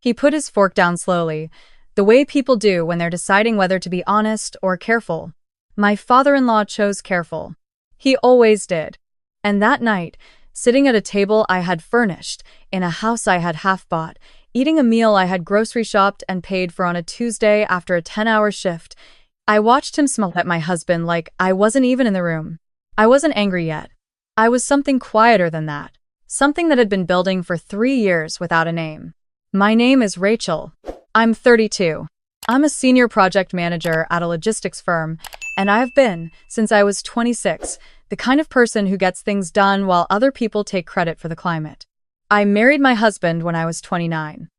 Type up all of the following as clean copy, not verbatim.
He put his fork down slowly, the way people do when they're deciding whether to be honest or careful. My father-in-law chose careful. He always did. And that night, sitting at a table I had furnished, in a house I had half bought, eating a meal I had grocery shopped and paid for on a Tuesday after a 10-hour shift, I watched him smile at my husband like I wasn't even in the room. I wasn't angry yet. I was something quieter than that. Something that had been building for 3 years without a name. My name is Rachel. I'm 32. I'm a senior project manager at a logistics firm, and I've been, since I was 26, the kind of person who gets things done while other people take credit for the climate. I married my husband when I was 29.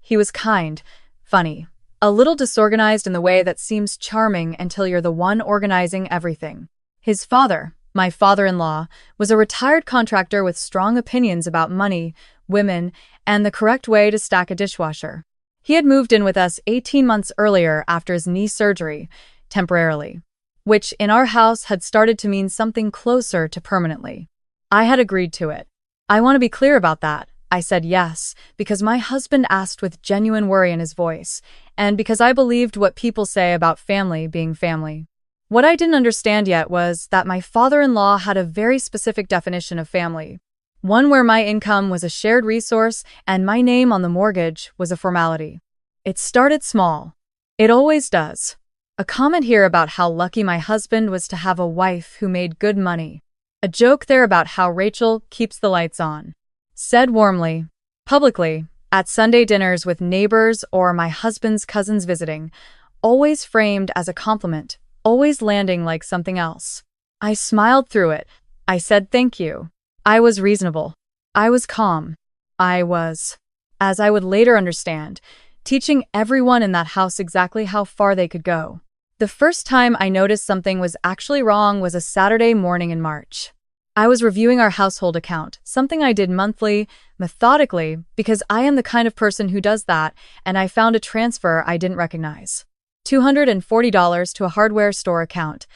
He was kind, funny, a little disorganized in the way that seems charming until you're the one organizing everything. His father, my father-in-law, was a retired contractor with strong opinions about money, women, and the correct way to stack a dishwasher. He had moved in with us 18 months earlier after his knee surgery, temporarily, which in our house had started to mean something closer to permanently. I had agreed to it. I want to be clear about that. I said yes, because my husband asked with genuine worry in his voice, and because I believed what people say about family being family. What I didn't understand yet was that my father-in-law had a very specific definition of family. One where my income was a shared resource and my name on the mortgage was a formality. It started small. It always does. A comment here about how lucky my husband was to have a wife who made good money. A joke there about how Rachel keeps the lights on. Said warmly, publicly, at Sunday dinners with neighbors or my husband's cousins visiting, always framed as a compliment, always landing like something else. I smiled through it. I said thank you. I was reasonable. I was calm. I was, as I would later understand, teaching everyone in that house exactly how far they could go. The first time I noticed something was actually wrong was a Saturday morning in March. I was reviewing our household account, something I did monthly, methodically, because I am the kind of person who does that, and I found a transfer I didn't recognize. $240 to a hardware store account.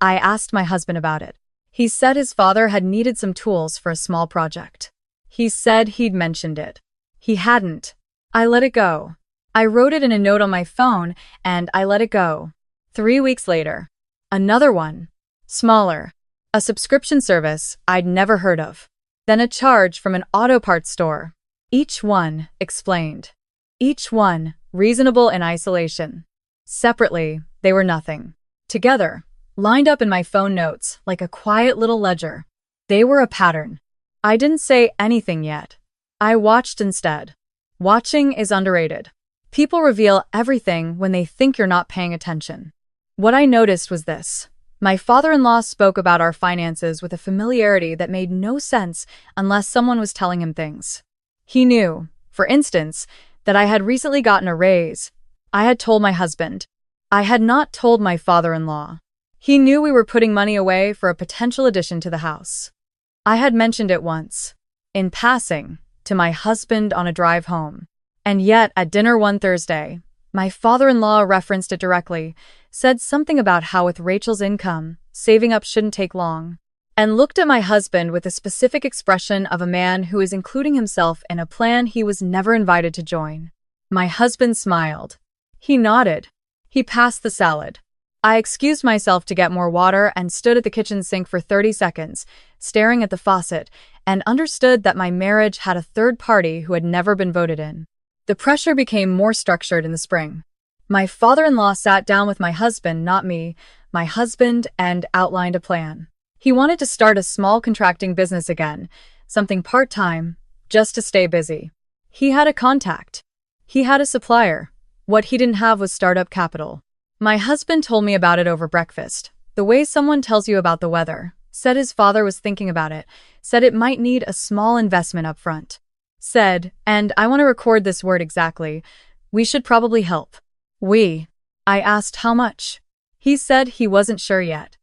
I asked my husband about it. He said his father had needed some tools for a small project. He said he'd mentioned it. He hadn't. I let it go. I wrote it in a note on my phone, and I let it go. 3 weeks later, another one. Smaller. A subscription service I'd never heard of. Then a charge from an auto parts store. Each one explained. Each one reasonable in isolation. Separately, they were nothing. Together, lined up in my phone notes like a quiet little ledger. They were a pattern. I didn't say anything yet. I watched instead. Watching is underrated. People reveal everything when they think you're not paying attention. What I noticed was this. My father-in-law spoke about our finances with a familiarity that made no sense unless someone was telling him things. He knew, for instance, that I had recently gotten a raise. I had told my husband. I had not told my father-in-law. He knew we were putting money away for a potential addition to the house. I had mentioned it once, in passing, to my husband on a drive home. And yet, at dinner one Thursday, my father-in-law referenced it directly, said something about how with Rachel's income, saving up shouldn't take long, and looked at my husband with a specific expression of a man who is including himself in a plan he was never invited to join. My husband smiled. He nodded. He passed the salad. I excused myself to get more water and stood at the kitchen sink for 30 seconds, staring at the faucet, and understood that my marriage had a third party who had never been voted in. The pressure became more structured in the spring. My father-in-law sat down with my husband, not me, my husband, and outlined a plan. He wanted to start a small contracting business again, something part-time, just to stay busy. He had a contact. He had a supplier. What he didn't have was startup capital. My husband told me about it over breakfast, the way someone tells you about the weather, said his father was thinking about it, said it might need a small investment up front. Said, and I want to record this word exactly, we should probably help. We. I asked how much. He said he wasn't sure yet.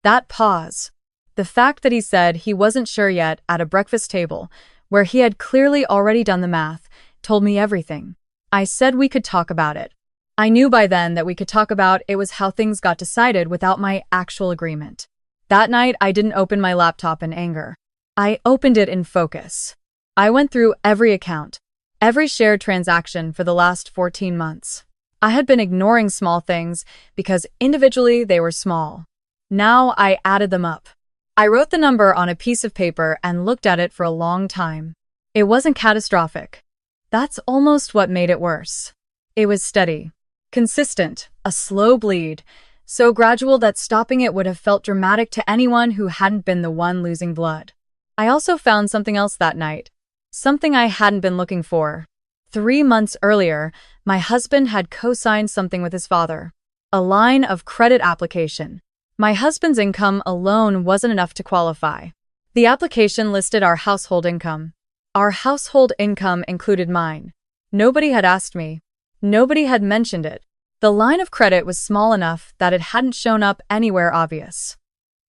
That pause. The fact that he said he wasn't sure yet at a breakfast table, where he had clearly already done the math, told me everything. I said we could talk about it. I knew by then that we could talk about it was how things got decided without my actual agreement. That night, I didn't open my laptop in anger. I opened it in focus. I went through every account, Every shared transaction for the last 14 months. I had been ignoring small things because individually they were small. Now I added them up. I wrote the number on a piece of paper and looked at it for a long time. It wasn't catastrophic. That's almost what made it worse. It was steady, consistent, a slow bleed, so gradual that stopping it would have felt dramatic to anyone who hadn't been the one losing blood. I also found something else that night, something I hadn't been looking for. 3 months earlier, my husband had co-signed something with his father, a line of credit application. My husband's income alone wasn't enough to qualify. The application listed our household income. Our household income included mine. Nobody had asked me. Nobody had mentioned it. The line of credit was small enough that it hadn't shown up anywhere obvious.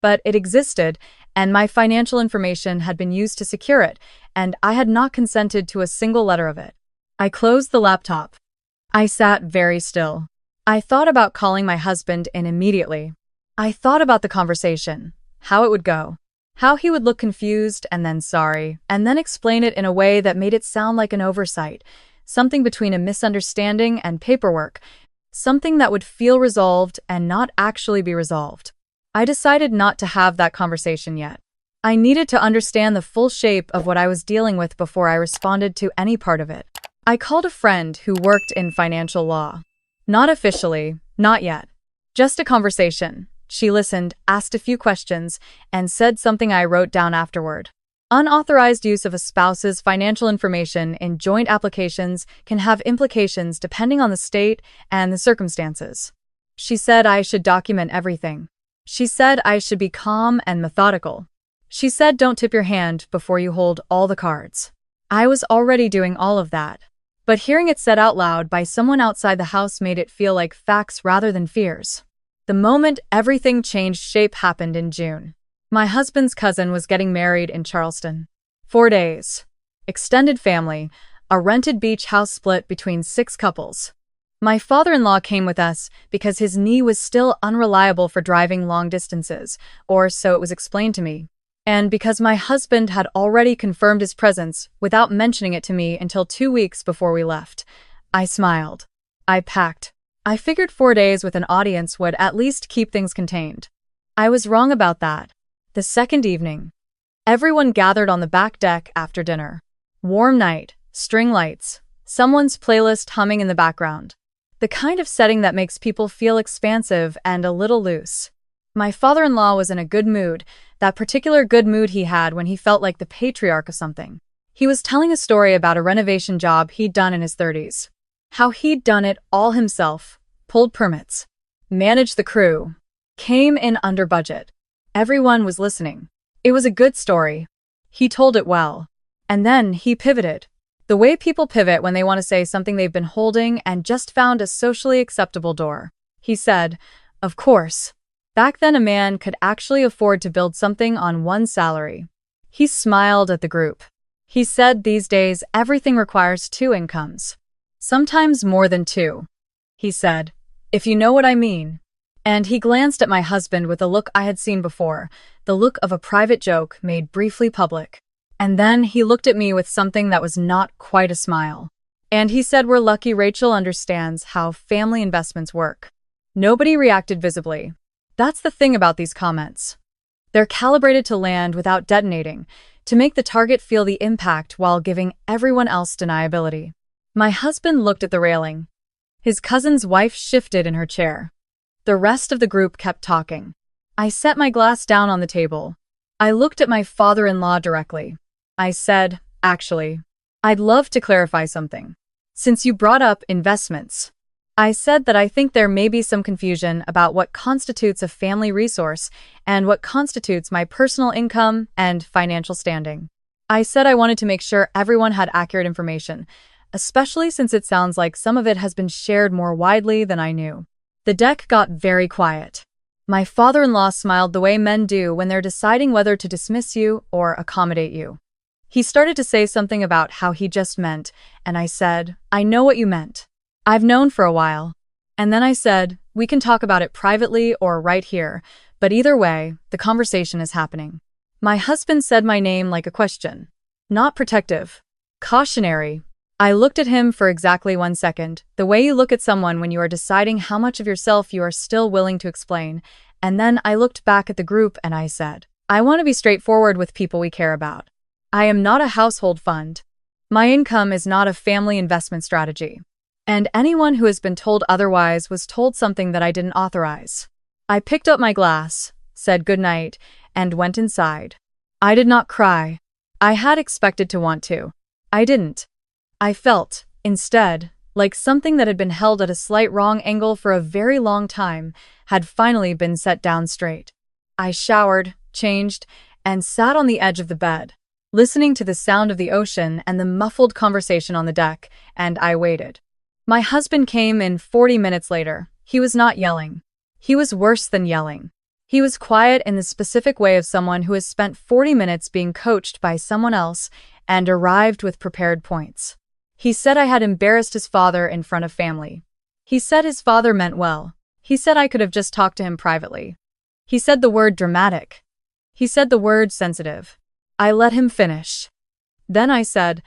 But it existed, and my financial information had been used to secure it, and I had not consented to a single letter of it. I closed the laptop. I sat very still. I thought about calling my husband in immediately. I thought about the conversation, how it would go, how he would look confused and then sorry, and then explain it in a way that made it sound like an oversight, something between a misunderstanding and paperwork, something that would feel resolved and not actually be resolved. I decided not to have that conversation yet. I needed to understand the full shape of what I was dealing with before I responded to any part of it. I called a friend who worked in financial law. Not officially, not yet. Just a conversation. She listened, asked a few questions, and said something I wrote down afterward. Unauthorized use of a spouse's financial information in joint applications can have implications depending on the state and the circumstances. She said I should document everything. She said I should be calm and methodical. She said don't tip your hand before you hold all the cards. I was already doing all of that. But hearing it said out loud by someone outside the house made it feel like facts rather than fears. The moment everything changed shape happened in June. My husband's cousin was getting married in Charleston. 4 days. Extended family, a rented beach house split between 6 couples. My father-in-law came with us because his knee was still unreliable for driving long distances, or so it was explained to me. And because my husband had already confirmed his presence without mentioning it to me until 2 weeks before we left. I smiled. I packed. I figured 4 days with an audience would at least keep things contained. I was wrong about that. The second evening. Everyone gathered on the back deck after dinner. Warm night, string lights, someone's playlist humming in the background. The kind of setting that makes people feel expansive and a little loose. My father-in-law was in a good mood, that particular good mood he had when he felt like the patriarch of something. He was telling a story about a renovation job he'd done in his 30s. How he'd done it all himself, pulled permits, managed the crew, came in under budget. Everyone was listening. It was a good story. He told it well. And then he pivoted. The way people pivot when they want to say something they've been holding and just found a socially acceptable door. He said, of course. Back then a man could actually afford to build something on one salary. He smiled at the group. He said these days everything requires 2 incomes. Sometimes more than 2. He said, if you know what I mean. And he glanced at my husband with a look I had seen before, the look of a private joke made briefly public. And then he looked at me with something that was not quite a smile. And he said we're lucky Rachel understands how family investments work. Nobody reacted visibly. That's the thing about these comments. They're calibrated to land without detonating, to make the target feel the impact while giving everyone else deniability. My husband looked at the railing. His cousin's wife shifted in her chair. The rest of the group kept talking. I set my glass down on the table. I looked at my father-in-law directly. I said, actually, I'd love to clarify something. Since you brought up investments, I said that I think there may be some confusion about what constitutes a family resource and what constitutes my personal income and financial standing. I said I wanted to make sure everyone had accurate information, especially since it sounds like some of it has been shared more widely than I knew. The deck got very quiet. My father-in-law smiled the way men do when they're deciding whether to dismiss you or accommodate you. He started to say something about how he just meant, and I said, I know what you meant. I've known for a while. And then I said, we can talk about it privately or right here, but either way, the conversation is happening. My husband said my name like a question. Not protective. Cautionary. I looked at him for exactly 1 second, the way you look at someone when you are deciding how much of yourself you are still willing to explain, and then I looked back at the group and I said, I want to be straightforward with people we care about. I am not a household fund. My income is not a family investment strategy. And anyone who has been told otherwise was told something that I didn't authorize. I picked up my glass, said goodnight, and went inside. I did not cry. I had expected to want to. I didn't. I felt, instead, like something that had been held at a slight wrong angle for a very long time had finally been set down straight. I showered, changed, and sat on the edge of the bed, listening to the sound of the ocean and the muffled conversation on the deck, and I waited. My husband came in 40 minutes later. He was not yelling. He was worse than yelling. He was quiet in the specific way of someone who has spent 40 minutes being coached by someone else and arrived with prepared points. He said I had embarrassed his father in front of family. He said his father meant well. He said I could have just talked to him privately. He said the word dramatic. He said the word sensitive. I let him finish. Then I said,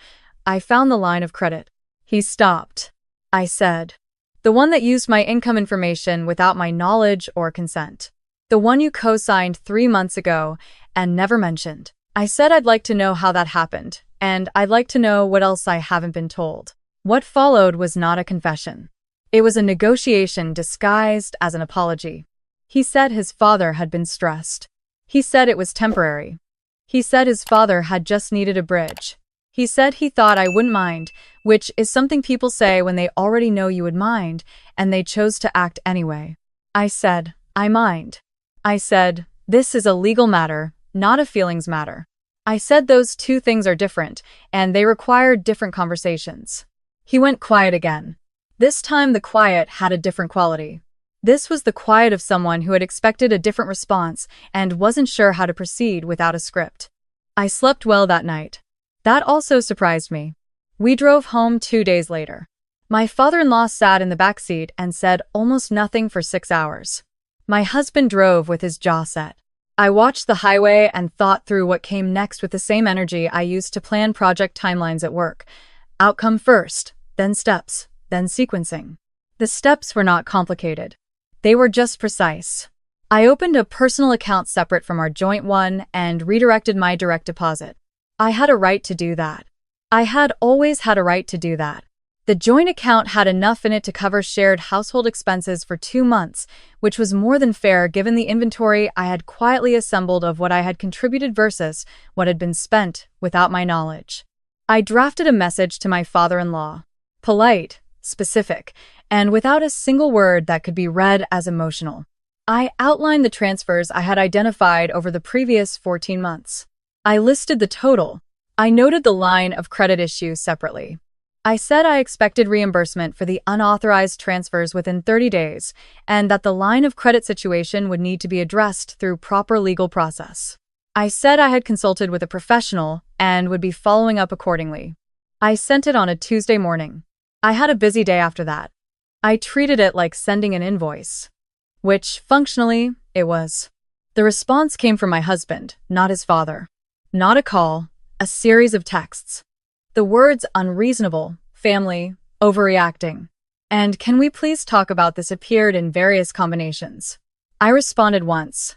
I found the line of credit. He stopped. I said, the one that used my income information without my knowledge or consent. The one you co-signed 3 months ago and never mentioned. I said I'd like to know how that happened, and I'd like to know what else I haven't been told. What followed was not a confession. It was a negotiation disguised as an apology. He said his father had been stressed. He said it was temporary. He said his father had just needed a bridge. He said he thought I wouldn't mind, which is something people say when they already know you would mind, and they chose to act anyway. I said, I mind. I said, this is a legal matter, not a feelings matter. I said those two things are different, and they require different conversations. He went quiet again. This time the quiet had a different quality. This was the quiet of someone who had expected a different response and wasn't sure how to proceed without a script. I slept well that night. That also surprised me. We drove home 2 days later. My father-in-law sat in the back seat and said almost nothing for 6 hours. My husband drove with his jaw set. I watched the highway and thought through what came next with the same energy I used to plan project timelines at work. Outcome first, then steps, then sequencing. The steps were not complicated. They were just precise. I opened a personal account separate from our joint one and redirected my direct deposit. I had a right to do that. I had always had a right to do that. The joint account had enough in it to cover shared household expenses for 2 months, which was more than fair given the inventory I had quietly assembled of what I had contributed versus what had been spent without my knowledge. I drafted a message to my father-in-law. Polite, specific, and without a single word that could be read as emotional. I outlined the transfers I had identified over the previous 14 months. I listed the total. I noted the line of credit issue separately. I said I expected reimbursement for the unauthorized transfers within 30 days, and that the line of credit situation would need to be addressed through proper legal process. I said I had consulted with a professional and would be following up accordingly. I sent it on a Tuesday morning. I had a busy day after that. I treated it like sending an invoice, which, functionally, it was. The response came from my husband, not his father. Not a call, a series of texts. The words unreasonable, family, overreacting, and can we please talk about this appeared in various combinations. I responded once.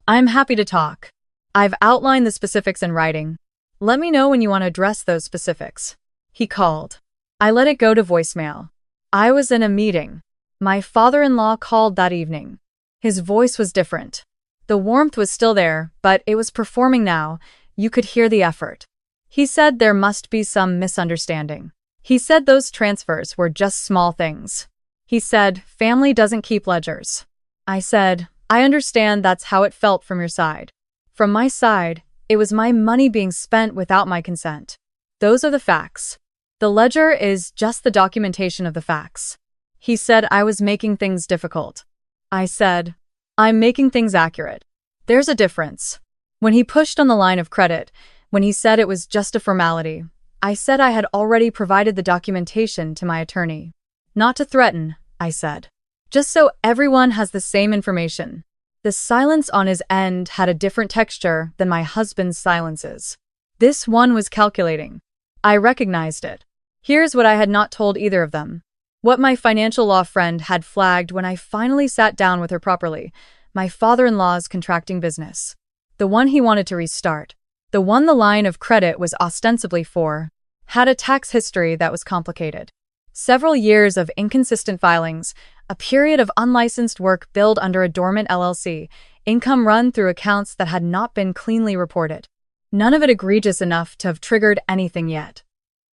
I'm happy to talk. I've outlined the specifics in writing. Let me know when you want to address those specifics. He called. I let it go to voicemail. I was in a meeting. My father-in-law called that evening. His voice was different. The warmth was still there, but it was performing now. You could hear the effort. He said there must be some misunderstanding. He said those transfers were just small things. He said, family doesn't keep ledgers. I said, I understand that's how it felt from your side. From my side, it was my money being spent without my consent. Those are the facts. The ledger is just the documentation of the facts. He said I was making things difficult. I said, I'm making things accurate. There's a difference. When he pushed on the line of credit, when he said it was just a formality, I said I had already provided the documentation to my attorney. Not to threaten, I said. Just so everyone has the same information. The silence on his end had a different texture than my husband's silences. This one was calculating. I recognized it. Here's what I had not told either of them. What my financial law friend had flagged when I finally sat down with her properly: my father-in-law's contracting business. The one he wanted to restart. The one the line of credit was ostensibly for. Had a tax history that was complicated. Several years of inconsistent filings, a period of unlicensed work billed under a dormant LLC, income run through accounts that had not been cleanly reported. None of it egregious enough to have triggered anything yet.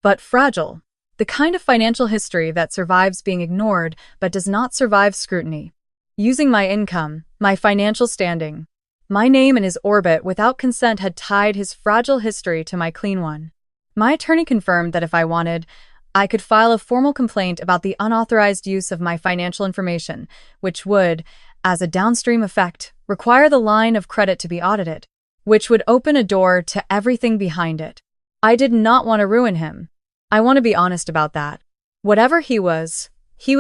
But fragile. The kind of financial history that survives being ignored but does not survive scrutiny. Using my income, my financial standing, my name in his orbit without consent had tied his fragile history to my clean one. My attorney confirmed that if I wanted, I could file a formal complaint about the unauthorized use of my financial information, which would, as a downstream effect, require the line of credit to be audited, which would open a door to everything behind it. I did not want to ruin him. I want to be honest about that. Whatever he was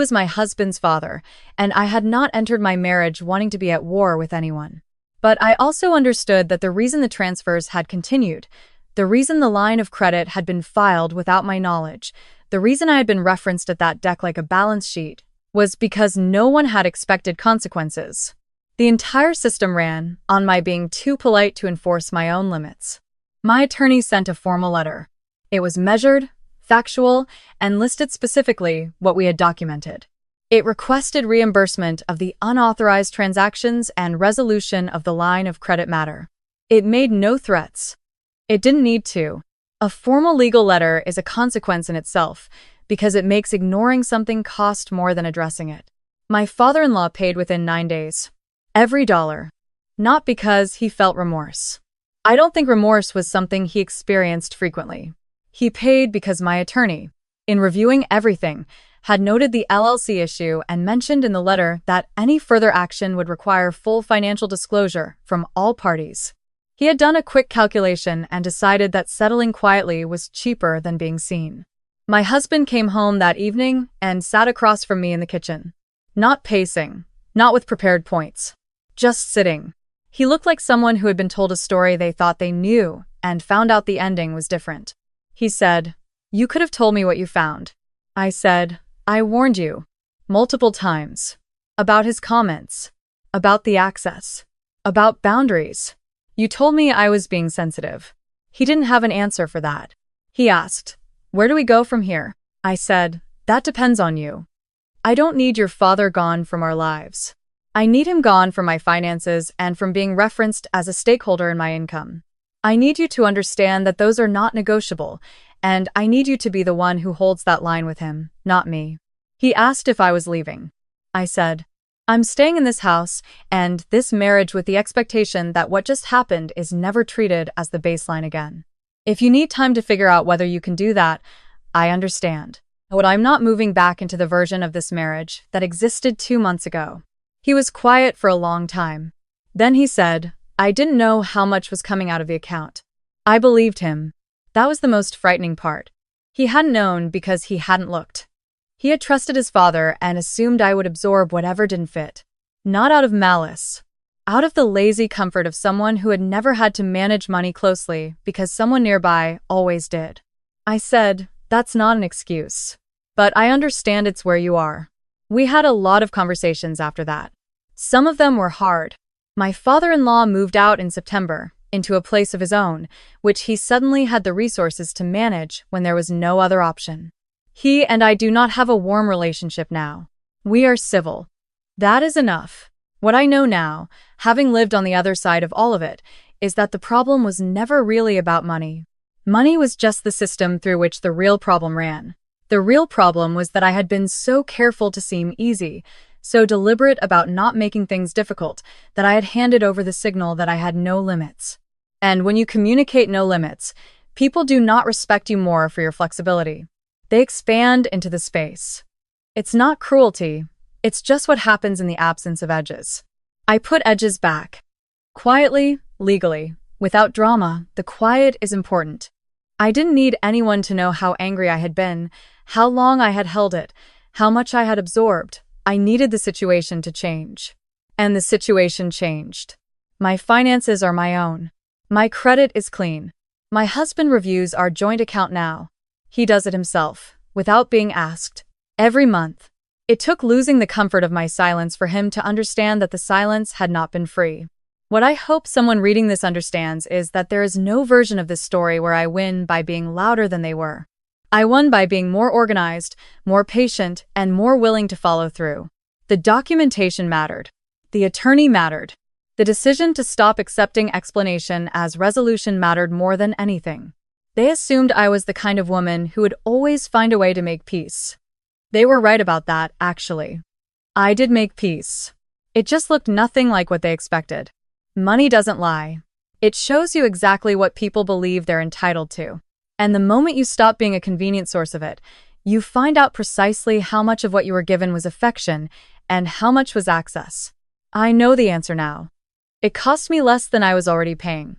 my husband's father, and I had not entered my marriage wanting to be at war with anyone. But I also understood that the reason the transfers had continued, the reason the line of credit had been filed without my knowledge, the reason I had been referenced at that deck like a balance sheet, was because no one had expected consequences. The entire system ran on my being too polite to enforce my own limits. My attorney sent a formal letter. It was measured, factual, and listed specifically what we had documented. It requested reimbursement of the unauthorized transactions and resolution of the line of credit matter. It made no threats. It didn't need to. A formal legal letter is a consequence in itself because it makes ignoring something cost more than addressing it. My father-in-law paid within 9 days. Every dollar. Not because he felt remorse. I don't think remorse was something he experienced frequently. He paid because my attorney, in reviewing everything, had noted the LLC issue and mentioned in the letter that any further action would require full financial disclosure from all parties. He had done a quick calculation and decided that settling quietly was cheaper than being seen. My husband came home that evening and sat across from me in the kitchen. Not pacing, not with prepared points. Just sitting. He looked like someone who had been told a story they thought they knew and found out the ending was different. He said, "You could have told me what you found." I said, "I warned you. Multiple times. About his comments. About the access. About boundaries. You told me I was being sensitive." He didn't have an answer for that. He asked, "Where do we go from here?" I said, "That depends on you. I don't need your father gone from our lives. I need him gone from my finances and from being referenced as a stakeholder in my income. I need you to understand that those are not negotiable, and I need you to be the one who holds that line with him, not me." He asked if I was leaving. I said, "I'm staying in this house and this marriage with the expectation that what just happened is never treated as the baseline again. If you need time to figure out whether you can do that, I understand. But I'm not moving back into the version of this marriage that existed 2 months ago." He was quiet for a long time. Then he said, "I didn't know how much was coming out of the account." I believed him. That was the most frightening part. He hadn't known because he hadn't looked. He had trusted his father and assumed I would absorb whatever didn't fit. Not out of malice. Out of the lazy comfort of someone who had never had to manage money closely because someone nearby always did. I said, "That's not an excuse. But I understand it's where you are." We had a lot of conversations after that. Some of them were hard. My father-in-law moved out in September, into a place of his own, which he suddenly had the resources to manage when there was no other option. He and I do not have a warm relationship now. We are civil. That is enough. What I know now, having lived on the other side of all of it, is that the problem was never really about money. Money was just the system through which the real problem ran. The real problem was that I had been so careful to seem easy, so deliberate about not making things difficult, that I had handed over the signal that I had no limits. And when you communicate no limits, people do not respect you more for your flexibility. They expand into the space. It's not cruelty, it's just what happens in the absence of edges. I put edges back. Quietly, legally, without drama. The quiet is important. I didn't need anyone to know how angry I had been, how long I had held it, how much I had absorbed. I needed the situation to change. And the situation changed. My finances are my own. My credit is clean. My husband reviews our joint account now. He does it himself. without being asked. Every month. It took losing the comfort of my silence for him to understand that the silence had not been free. What I hope someone reading this understands is that there is no version of this story where I win by being louder than they were. I won by being more organized, more patient, and more willing to follow through. The documentation mattered. The attorney mattered. The decision to stop accepting explanation as resolution mattered more than anything. They assumed I was the kind of woman who would always find a way to make peace. They were right about that, actually. I did make peace. It just looked nothing like what they expected. Money doesn't lie. It shows you exactly what people believe they're entitled to. And the moment you stop being a convenient source of it, you find out precisely how much of what you were given was affection and how much was access. I know the answer now. It cost me less than I was already paying.